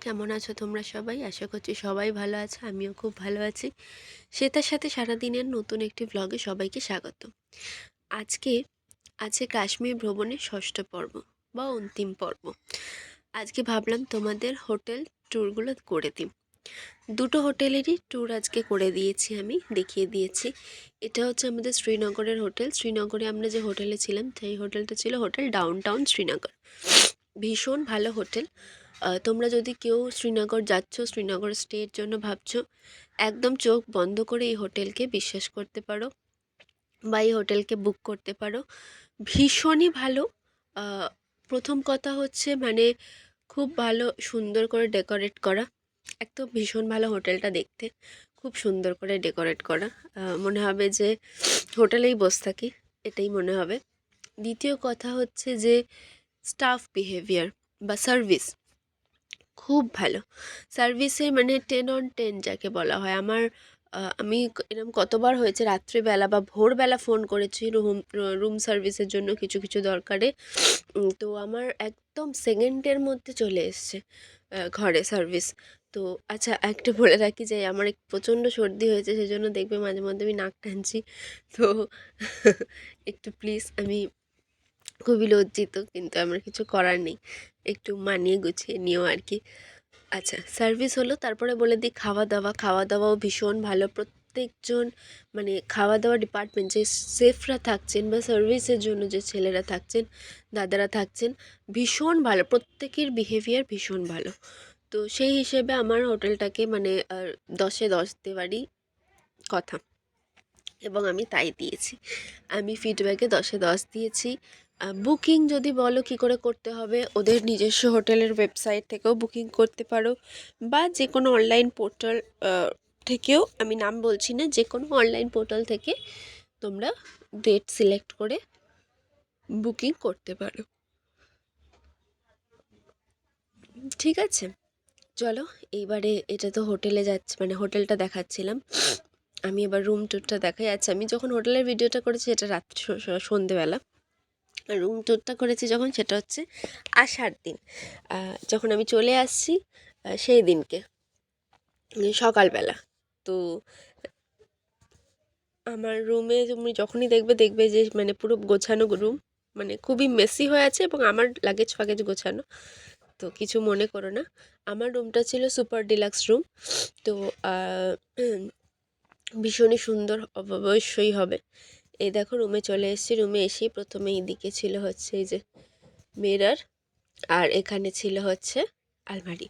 কেমন আছো তোমরা সবাই? আশা করছি সবাই ভালো আছে, আমিও খুব ভালো আছি। শ্বেতার সাথে সারাদিনের নতুন একটি ভ্লগে সবাইকে স্বাগত। আজকে আছে কাশ্মীর ভ্রমণের ষষ্ঠ পর্ব বা অন্তিম পর্ব। আজকে ভাবলাম তোমাদের হোটেল ট্যুরগুলো করে দিই। দুটো হোটেলেরই ট্যুর আজকে করে দিয়েছি, আমি দেখিয়ে দিয়েছি। এটা হচ্ছে আমাদের শ্রীনগরের হোটেল। শ্রীনগরে আমরা যে হোটেলে ছিলাম সেই হোটেলটা ছিল হোটেল ডাউন টাউন শ্রীনগর। ভীষণ ভালো হোটেল। তোমরা যদি কেউ শ্রীনগর যাচ্ছ, শ্রীনগর স্টের জন্য ভাবছো, একদম চোখ বন্ধ করে এই হোটেলকে বিশ্বাস করতে পারো বা এই হোটেলকে বুক করতে পারো। ভীষণই ভালো। প্রথম কথা হচ্ছে মানে খুব ভালো সুন্দর করে ডেকোরেট করা। একদম ভীষণ ভালো হোটেলটা দেখতে, খুব সুন্দর করে ডেকোরেট করা। মনে হবে যে হোটেলেই বসে থাকি, এটাই মনে হবে। দ্বিতীয় কথা হচ্ছে যে স্টাফ বিহেভিয়ার বা সার্ভিস খুব ভালো। সার্ভিসে মানে 10/10 যাকে বলা হয়। আমি এরকম কতবার হয়েছে রাত্রিবেলা বা ভোরবেলা ফোন করেছি রুম সার্ভিসের জন্য কিছু কিছু দরকারে। তো আমার একদম সেকেন্ডের মধ্যে চলে এসছে ঘরে সার্ভিস। তো আচ্ছা, একটু বলে রাখি যে আমার প্রচণ্ড সর্দি হয়েছে, সেজন্য দেখবে মাঝে মধ্যে আমি নাক টানছি। তো একটু প্লিজ, আমি খুবই লজ্জিত, কিন্তু আমার কিছু করার নেই, একটু মানিয়ে গুছিয়ে নিও আর কি। আচ্ছা, সার্ভিস হলো, তারপরে বলে দিই খাওয়া দাওয়া। খাওয়া দাওয়াও ভীষণ ভালো। প্রত্যেকজন মানে খাওয়া দাওয়া ডিপার্টমেন্ট যে শেফরা থাকছেন বা সার্ভিসের জন্য যে ছেলেরা থাকছেন, দাদারা থাকছেন, ভীষণ ভালো। প্রত্যেকের বিহেভিয়ার ভীষণ ভালো। তো সেই হিসেবে আমার হোটেলটাকে মানে 10-এ 10 দেওয়ারই কথা, এবং আমি তাই দিয়েছি। আমি ফিডব্যাকে 10-এ 10 দিয়েছি। বুকিং যদি বলো কী করে করতে হবে, ওদের নিজস্ব হোটেলের ওয়েবসাইট থেকেও বুকিং করতে পারো, বা যে কোনো অনলাইন পোর্টাল থেকেও, আমি নাম বলছি না, যে কোনো অনলাইন পোর্টাল থেকে তোমরা ডেট সিলেক্ট করে বুকিং করতে পারো। ঠিক আছে, চলো এইবারে, এটা তো হোটেলে যাচ্ছে মানে হোটেলটা দেখাচ্ছিলাম, আমি এবার রুম ট্যুরটা দেখাই। আচ্ছা, আমি যখন হোটেলের ভিডিওটা করেছি এটা রাত্রি সন্ধেবেলা, রুম ট্যুরটা করেছি যখন সেটা হচ্ছে আসার দিন, যখন আমি চলে আসছি সেই দিনকে সকালবেলা। তো আমার রুমে তুমি যখনই দেখবে যে মানে পুরো গোছানো রুম, মানে খুবই মেসি হয়ে আছে, এবং আমার লাগেজ ফাগেজ গোছানো, তো কিছু মনে করো না। আমার রুমটা ছিল সুপার ডিলাক্স রুম। তো ভীষণই সুন্দর অবশ্যই হবে। এই দেখো রুমে চলে এসেছি। রুমে এসেই প্রথমে এইদিকে ছিল হচ্ছে এই যে মিরর, আর এখানে ছিল হচ্ছে আলমারি।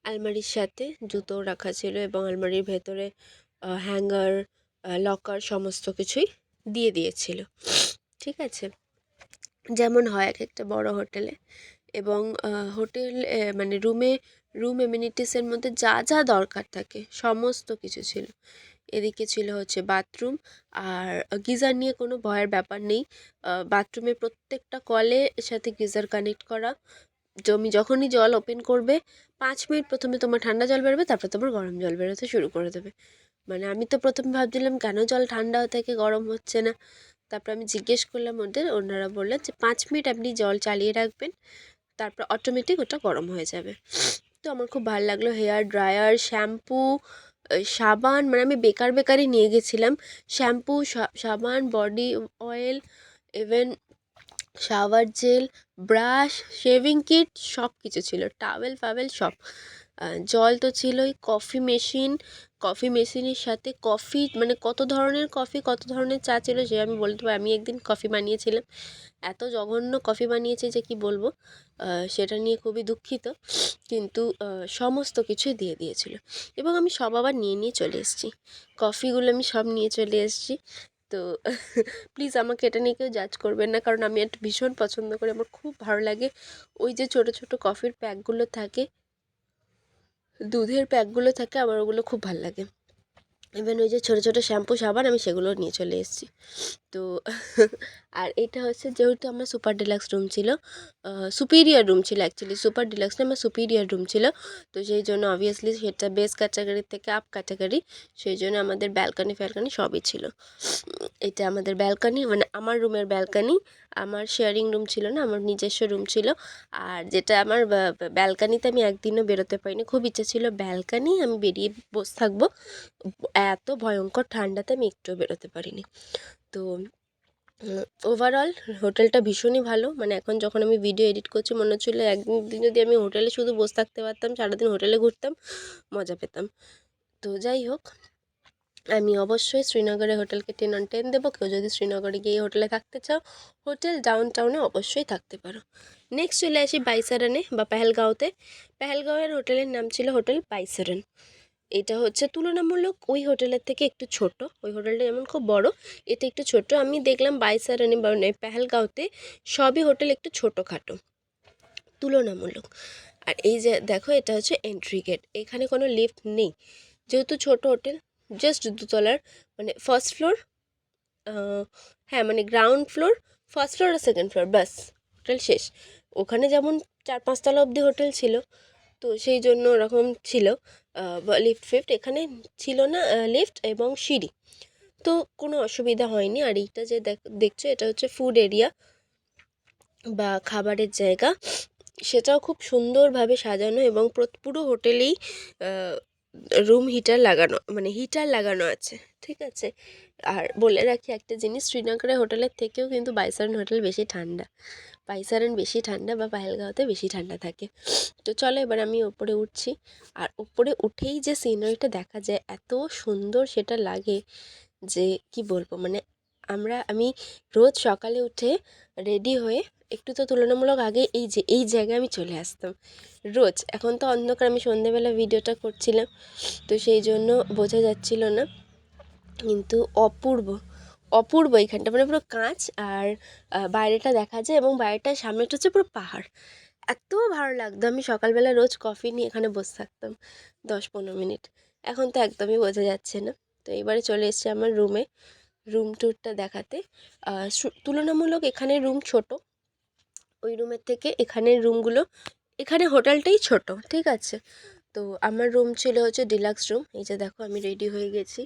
আলমারির সাথে জুতো রাখা ছিল, এবং আলমারির ভেতরে হ্যাঙ্গার, লকার সমস্ত কিছুই দিয়ে দিয়েছিল। ঠিক আছে, যেমন হয় এক একটা বড় হোটেলে। এবং হোটেল মানে রুম এমিনিটিসের মধ্যে যা যা দরকার থাকে সমস্ত কিছু ছিল। এদিকে ছিল হচ্ছে বাথরুম, আর গিজার নিয়ে কোনো ভয়ের ব্যাপার নেই। বাথরুমে প্রত্যেকটা কলে সাথে গিজার কানেক্ট করা। তুমি যখনই জল ওপেন করবে 5 মিনিট প্রথমে তোমার ঠান্ডা জল বেরোবে, তারপর তোমার গরম জল বেরোতে শুরু করে দেবে। মানে আমি তো প্রথমে ভাবছিলাম কেন জল ঠান্ডা থেকে গরম হচ্ছে না। তারপর আমি জিজ্ঞেস করলাম ওদের, ওনারা বললেন যে 5 মিনিট আপনি জল চালিয়ে রাখবেন, তারপর অটোমেটিক ওটা গরম হয়ে যাবে। তো আমার খুব ভালো লাগলো। হেয়ার ড্রায়ার, শ্যাম্পু, সাবান, মানে আমি বেকারই নিয়ে গেছিলাম। শ্যাম্পু, সাবান, body oil, even shower gel, brush, shaving kit সব কিছু ছিল, টাওয়েল ফাওয়েল সব। জল তো ছিলই। কফি মেশিনের সাথে কফি, মানে কত ধরনের কফি কত ধরনের চা ছিল সে আমি বলতে পারি। আমি একদিন কফি বানিয়েছিলাম, এত জঘন্য কফি বানিয়েছি যে কি বলবো, সেটা নিয়ে খুবই দুঃখিত। কিন্তু সমস্ত কিছুই দিয়ে দিয়েছিল, এবং আমি সব আবার নিয়ে চলে এসেছি। কফিগুলো আমি সব নিয়ে চলে এসেছি। তো প্লিজ আমাকে এটা নিয়ে কেউ জাজ করবেন না, কারণ আমি এটা ভীষণ পছন্দ করি, আমার খুব ভালো লাগে। ওই যে ছোট ছোট কফির প্যাকগুলো থাকে, দুধের প্যাকগুলো থাকে, আমার ওগুলো খুব ভালো লাগে। ইভেন ওই যে ছোটো ছোটো শ্যাম্পু সাবান আমি সেগুলো নিয়ে চলে এসেছি। তো আর এটা হচ্ছে যেহেতু আমার সুপার ডিলাক্স রুম ছিল, সুপিরিয়র রুম ছিল অ্যাকচুয়ালি, সুপার ডিলাক্স না, আমার সুপিরিয়র রুম ছিল। তো সেই জন্য অবভিয়াসলি সেটা বেস ক্যাটাগরির থেকে আপ ক্যাটাগরি, সেই জন্য আমাদের ব্যালকানি ফ্যালকানি সবই ছিল। এটা আমাদের ব্যালকানি, মানে আমার রুমের ব্যালকানি। আমার শেয়ারিং রুম ছিল না, আমার নিজস্ব রুম ছিল। আর যেটা আমার ব্যালকানিতে আমি একদিনও বেরোতে পারিনি, খুব ইচ্ছা ছিল ব্যালকানি আমি বেরিয়ে বসে থাকবো, এত ভয়ঙ্কর ঠান্ডাতে আমি একটুও বেরোতে পারিনি। তো ওভারঅল হোটেলটা ভীষণই ভালো, মানে এখন যখন আমি ভিডিও এডিট করছি মনে হচ্ছিলো একদিন যদি আমি হোটেলে শুধু বসে থাকতে পারতাম, সারাদিন হোটেলে ঘুরতাম, মজা পেতাম। তো যাই হোক, আমি অবশ্যই শ্রীনগরে হোটেলকে 10/10 দেবো। কেউ যদি শ্রীনগরে গিয়ে হোটেলে থাকতে চাও, হোটেল ডাউন টাউনে অবশ্যই থাকতে পারো। নেক্সট চলে আসি বাইসারানে বা পেহেলগাঁওতে। পেহেলগাঁওয়ের হোটেলের নাম ছিল হোটেল বাইসারান। এটা হচ্ছে তুলনামূলক ওই হোটেলের থেকে একটু ছোট, ওই হোটেলটা যেমন খুব বড়, এটা একটু ছোট। আমি দেখলাম বাইসারানে মানে পেহেলগাঁওতে সবই হোটেল একটু ছোটোখাটো তুলনামূলক। আর এই যে দেখো, এটা হচ্ছে এন্ট্রি গেট, এখানে কোনো লিফট নেই যেহেতু ছোট হোটেল, জাস্ট দুতলার, মানে ফার্স্ট ফ্লোর, হ্যাঁ মানে গ্রাউন্ড ফ্লোর, ফার্স্ট ফ্লোর আর সেকেন্ড ফ্লোর, ব্যাস হোটেল শেষ। ওখানে যেমন 4-5 তলা অবধি হোটেল ছিল, তো সেই জন্য ওরকম ছিল লিফট ফিফট, এখানে ছিল না লিফট এবং সিঁড়ি, তো কোনো অসুবিধা হয়নি। আর এইটা যে দেখছো, এটা হচ্ছে ফুড এরিয়া বা খাবারের জায়গা, সেটাও খুব সুন্দরভাবে সাজানো এবং পুরো হোটেলেই রুম হিটার লাগানো, মানে হিটার লাগানো আছে, ঠিক আছে। আর বলে রাখি একটা জিনিস, শ্রীনগরের হোটেলের থেকেও কিন্তু বাইসারান হোটেল বেশি ঠান্ডা, বাইসারান বেশি ঠান্ডা বা পেহেলগাঁওতে বেশি ঠান্ডা থাকে। তো চলো এবার আমি ওপরে উঠছি, আর ওপরে উঠেই যে সিনারিটা দেখা যায় এত সুন্দর সেটা লাগে যে কি বলবো, মানে আমি রোজ সকালে উঠে রেডি হয়ে একটু তো তুলনামূলক আগে এই জায়গায় আমি চলে আসতাম রোজ। এখন তো অন্ধকার, আমি সন্ধেবেলা ভিডিওটা করছিলাম, তো সেই জন্য বোঝা যাচ্ছিল না, কিন্তু অপূর্ব অপূর্ব এইখানটা, মানে পুরো কাঁচ, আর বাইরেটা দেখা যায় এবং বাইরেটার সামনেটা হচ্ছে পুরো পাহাড়, এত ভালো লাগতো। আমি সকালবেলা রোজ কফি নিয়ে এখানে বসে থাকতাম 10-15 মিনিট, এখন তো একদমই বোঝা যাচ্ছে না। তো এবারে চলে এসেছি আমার রুমে, রুম ট্যুরটা দেখাতে। তুলনামূলক এখানে রুম ছোট, ওই রুমের থেকে এখানের রুমগুলো, এখানে হোটেলটাই ছোট, ঠিক আছে। তো আমার রুম ছিল হচ্ছে ডিলাক্স রুম। এই যে দেখো আমি রেডি হয়ে গেছি,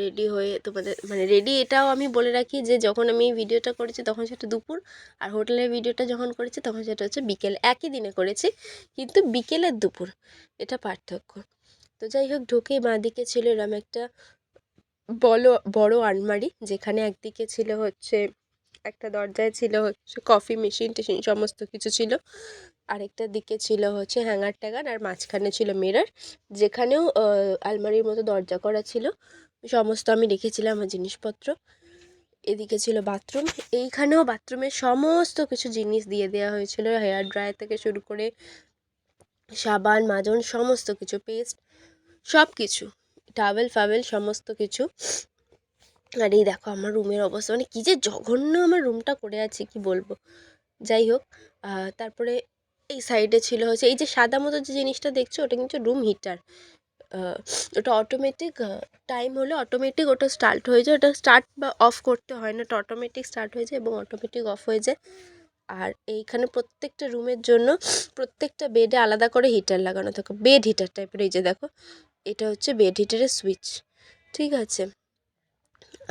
রেডি হয়ে তোমাদের মানে রেডি, এটাও আমি বলে রাখি যে যখন আমি এই ভিডিওটা করেছি তখন সেটা দুপুর, আর হোটেলের ভিডিওটা যখন করেছি তখন সেটা হচ্ছে বিকেল, একই দিনে করেছি কিন্তু বিকেলের দুপুর, এটা পার্থক্য। তো যাই হোক, ঢুকেই বাঁ দিকে ছিল এরম একটা বড় আলমারি, যেখানে একদিকে ছিল হচ্ছে একটা দরজায় ছিল হচ্ছে কফি মেশিন টেশিন সমস্ত কিছু ছিল, আরেকটা দিকে ছিল হচ্ছে হ্যাঙ্গার ট্যাঙ্গার, আর মাঝখানে ছিল মিরর, যেখানেও আলমারির মতো দরজা করা ছিল, সমস্ত আমি রেখেছিলাম আমার জিনিসপত্র। এদিকে ছিল বাথরুম, এইখানেও বাথরুমের সমস্ত কিছু জিনিস দিয়ে দেওয়া হয়েছিল, হেয়ার ড্রায়ার থেকে শুরু করে সাবান মাজন সমস্ত কিছু, পেস্ট সব কিছু, টাওয়েল ফাওয়েল সমস্ত কিছু। আর এই দেখো আমার রুমের অবস্থা, মানে কী যে জঘন্য আমার রুমটা করে আছে কি বলবো। যাই হোক, তারপরে এই সাইডে ছিল হচ্ছে এই যে সাদা মতো যে জিনিসটা দেখছো, ওটা কিন্তু রুম হিটার, ওটা অটোমেটিক, টাইম হলে অটোমেটিক ওটা স্টার্ট হয়ে যায়, ওটা স্টার্ট বা অফ করতে হয় না, ওটা অটোমেটিক স্টার্ট হয়ে যায় এবং অটোমেটিক অফ হয়ে যায়। আর এইখানে প্রত্যেকটা রুমের জন্য প্রত্যেকটা বেডে আলাদা করে হিটার লাগানো থাকে, বেড হিটার টাইপের। এই যে দেখো, এটা হচ্ছে বেড হিটারের সুইচ, ঠিক আছে।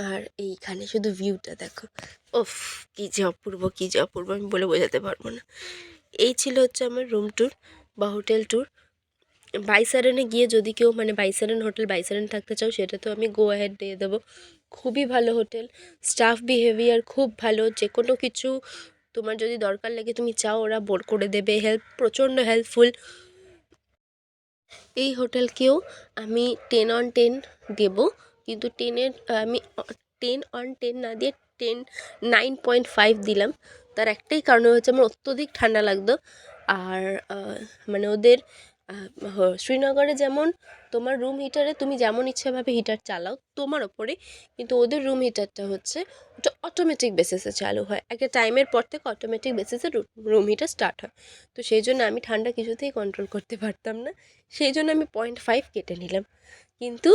আর এইখানে শুধু ভিউটা দেখো, ওফ কী যে অপূর্ব, কী যে অপূর্ব, আমি বলে বোঝাতে পারবো না। এই ছিল হচ্ছে আমার রুম ট্যুর বা হোটেল ট্যুর। বাইসারানে গিয়ে যদি কেউ মানে বাইসারান হোটেল বাইসারান থাকতে চাও, সেটা তো আমি গো অ্যাহেড দিয়ে দেবো, খুবই ভালো হোটেল, স্টাফ বিহেভিয়ার খুব ভালো, যে কোনো কিছু তোমার যদি দরকার লাগে তুমি চাও ওরা বোর করে দেবে, প্রচণ্ড হেল্পফুল। এই হোটেলকেও আমি 10/10 দেবো, কিন্তু আমি 10/10 না দিয়ে 9.5 দিলাম। তার একটাই কারণ হচ্ছে আমার অত্যধিক ঠান্ডা লাগতো। আর মানে ওদের শ্রীনগরে যেমন তোমার রুম হিটারে তুমি যেমন ইচ্ছাভাবে হিটার চালাও তোমার ওপরে, কিন্তু ওদের রুম হিটারটা হচ্ছে ওটা অটোমেটিক বেসিসে চালু হয়, একটা টাইমের পর থেকে অটোমেটিক বেসিসে রুম হিটার স্টার্ট হয়। তো সেই জন্য আমি ঠান্ডা কিছুতেই কন্ট্রোল করতে পারতাম না, সেই জন্য আমি 0.5 কেটে নিলাম। কিন্তু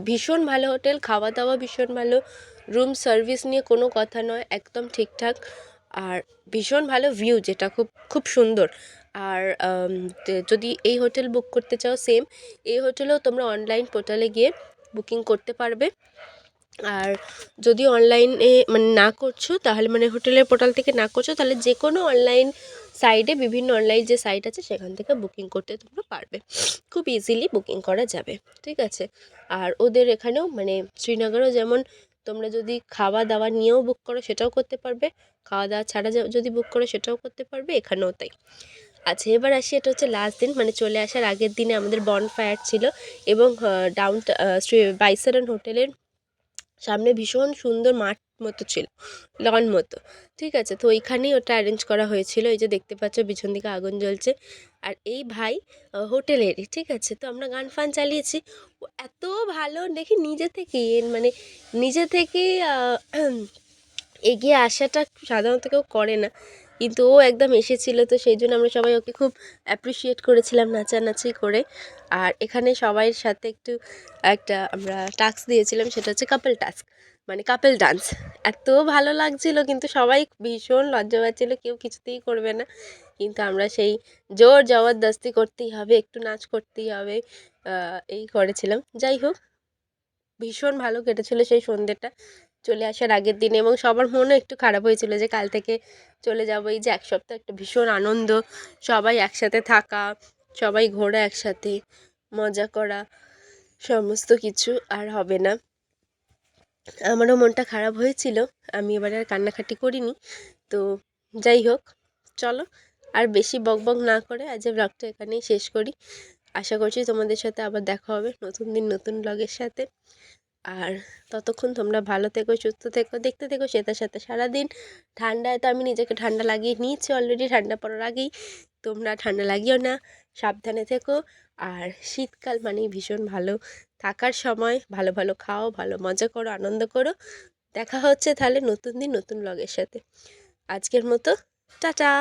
ভীষণ ভালো হোটেল, খাওয়া দাওয়া ভীষণ ভালো, রুম সার্ভিস নিয়ে কোনো কথা নয়, একদম ঠিকঠাক। আর ভীষণ ভালো ভিউ, যেটা খুব খুব সুন্দর। আর যদি এই হোটেল বুক করতে চাও, সেম এই হোটেলেও তোমরা অনলাইন পোর্টালে গিয়ে বুকিং করতে পারবে। আর যদি অনলাইনে মানে না করছো, তাহলে মানে হোটেলের পোর্টাল থেকে না করছো, তাহলে যে কোনো অনলাইন সাইটে, বিভিন্ন অনলাইন যে সাইট আছে সেখান থেকে বুকিং করতে তোমরা পারবে, খুব ইজিলি বুকিং করা যাবে, ঠিক আছে। আর ওদের এখানেও মানে শ্রীনগরেও যেমন তোমরা যদি খাওয়া দাওয়া নিয়েও বুক করো সেটাও করতে পারবে, খাওয়া দাওয়া ছাড়া যদি বুক করো সেটাও করতে পারবে, এখানেও তাই। আচ্ছা, এবার আসি, এটা হচ্ছে লাস্ট দিন, মানে চলে আসার আগের দিনে আমাদের বনফায়ার ছিল, এবং ডাউন শ্রী বাইসারন হোটেলের সামনে ভীষণ সুন্দর মাঠ মতো ছিল, লন মতো, ঠিক আছে। তো ওইখানেই ওটা অ্যারেঞ্জ করা হয়েছিল, এই যে দেখতে পাচ্ছ পিছন দিকে আগুন জ্বলছে। আর এই ভাই হোটেলেরই, ঠিক আছে। তো আমরা গান ফান চালিয়েছি, ও এত ভালো দেখি, নিজে থেকেই মানে নিজে থেকেই এগিয়ে আসাটা সাধারণত কেউ করে না, কিন্তু ও একদম এসেছিলো, তো সেই জন্য আমরা সবাই ওকে খুব অ্যাপ্রিসিয়েট করেছিলাম নাচানাচি করে। আর এখানে সবাইয়ের সাথে একটু একটা আমরা টাস্ক দিয়েছিলাম, সেটা হচ্ছে কাপল টাস্ক, মানে কাপল ডান্স। এত ভালো লাগছিল, কিন্তু সবাই ভীষণ লজ্জা পাচ্ছিল, কেউ কিছুতেই করবে না, কিন্তু আমরা সেই জোর জবরদস্তি করতেই হবে, একটু নাচ করতেই হবে, এই করেছিলাম। যাই হোক, ভীষণ ভালো কেটেছিল সেই সন্ধ্যেটা চলে আসার আগের দিনে, এবং সবার মনও একটু খারাপ হয়েছিল যে কাল থেকে চলে যাবো। এই যে এক সপ্তাহ একটা ভীষণ আনন্দ, সবাই একসাথে থাকা, সবাই ঘোরা একসাথে, মজা করা, সমস্ত কিছু আর হবে না। আমারও মনটা খারাপ হয়েছিল, আমি এবার আর কান্নাকাটি করিনি। তো যাই হোক, চলো আর বেশি বকবক না করে আজ ব্লগটা এখানেই শেষ করি। আশা করছি তোমাদের সাথে আবার দেখা হবে নতুন দিন নতুন ব্লগের সাথে। আর ততক্ষণ তোমরা ভালো থেকো, সুস্থ থেকো, দেখতে থেকো শ্বেতার সাথে সারাদিন। ঠান্ডায় তো আমি নিজেকে ঠান্ডা লাগিয়ে নিয়েছি অলরেডি, ঠান্ডা পড়ার আগেই। তোমরা ঠান্ডা লাগিও না, সাবধানে থেকো। আর শীতকাল মানেই ভীষণ ভালো থাকার সময়, ভালো ভালো খাও, ভালো মজা করো, আনন্দ করো। দেখা হচ্ছে তাহলে নতুন দিন নতুন ব্লগের সাথে। আজকের মতো টাটা।